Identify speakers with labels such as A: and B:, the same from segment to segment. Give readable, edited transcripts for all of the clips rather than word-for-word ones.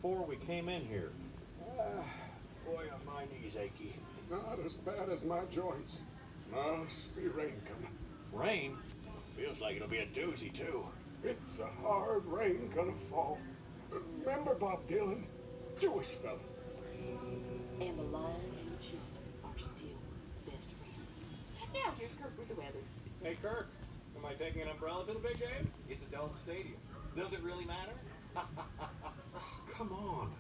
A: before we came in here.
B: Boy, are my knees achy.
C: Not as bad as my joints. Must be rain coming.
A: Rain?
B: Feels like it'll be a doozy, too.
C: It's a hard rain gonna fall. Remember Bob Dylan? Jewish fella.
D: And the lion and the chief are still best friends. Now here's Kirk with the weather.
E: Hey, Kirk, am I taking an umbrella to the big game? It's a dome stadium. Does it really matter?
A: Come on.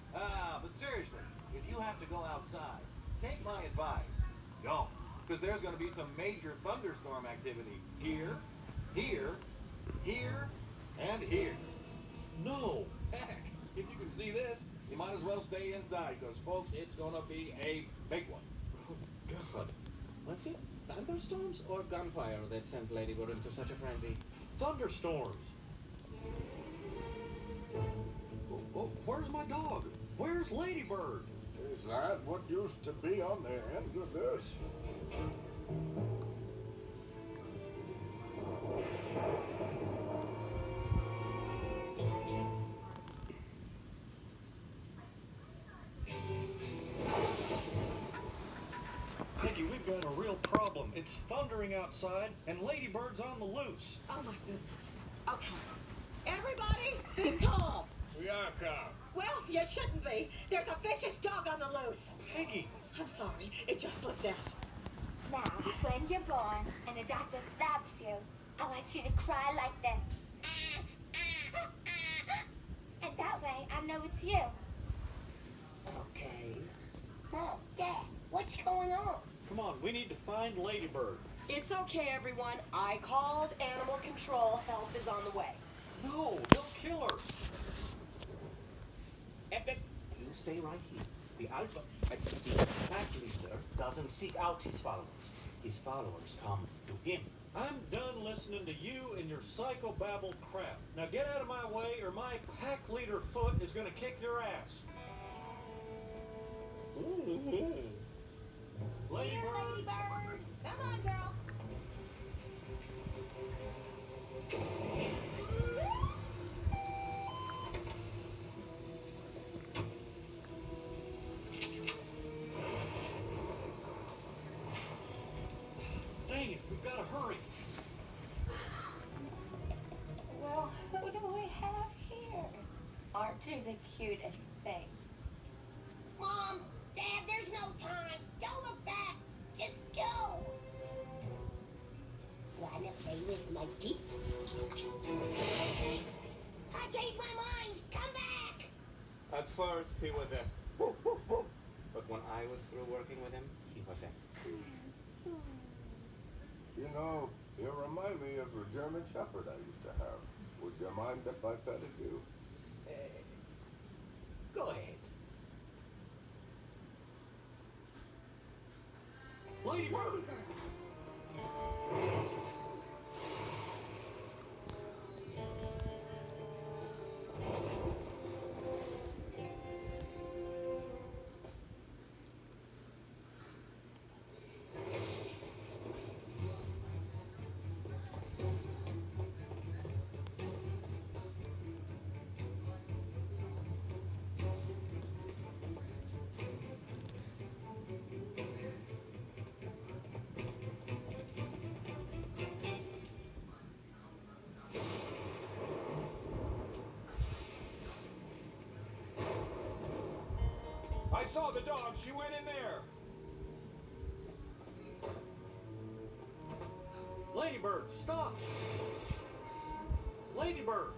E: But seriously, if you have to go outside, take my advice. Don't. Because there's going to be some major thunderstorm activity here, here, here, and here.
A: No.
E: Heck, if you can see this, you might as well stay inside because, folks, it's going to be a big one.
A: Oh, God.
F: Was it thunderstorms or gunfire that sent Ladybird into such a frenzy?
A: Thunderstorms. Oh, where's my dog? Where's Ladybird?
C: Is that what used to be on the end of this?
A: Peggy, we've got a real problem. It's thundering outside, and Ladybird's on the loose.
D: Oh my goodness. Okay. Everybody, be calm.
B: We are calm.
D: Well, you shouldn't be. There's a vicious dog on the loose.
A: Peggy!
D: I'm sorry. It just slipped out.
G: Now, when you're born and the doctor slaps you, I want you to cry like this. And that way, I know it's you.
D: Okay.
G: Mom, Dad, what's going on?
A: Come on, we need to find Ladybird.
D: It's okay, everyone. I called animal control. Help is on the way.
A: No, they'll kill her.
F: You stay right here. The alpha, the pack leader doesn't seek out his followers. His followers come to him.
A: I'm done listening to you and your psychobabble crap. Now get out of my way or my pack leader foot is gonna kick your ass. Ladybird!
G: Ladybird! Come on, girl.
A: Dang it, we've got to hurry.
G: Well, who do we have here? Aren't you the cutest thing? Mom, Dad, there's no time. Don't look back. Just go. Wanna play with my teeth? I changed my mind. Come back.
F: At first, he was a but when I was through working with him, he was a
C: You know, you remind me of a German Shepherd I used to have. Would you mind if I petted you?
F: Go ahead.
A: Ladybird!
B: I saw the dog. She went in there.
A: Ladybird, stop! Ladybird!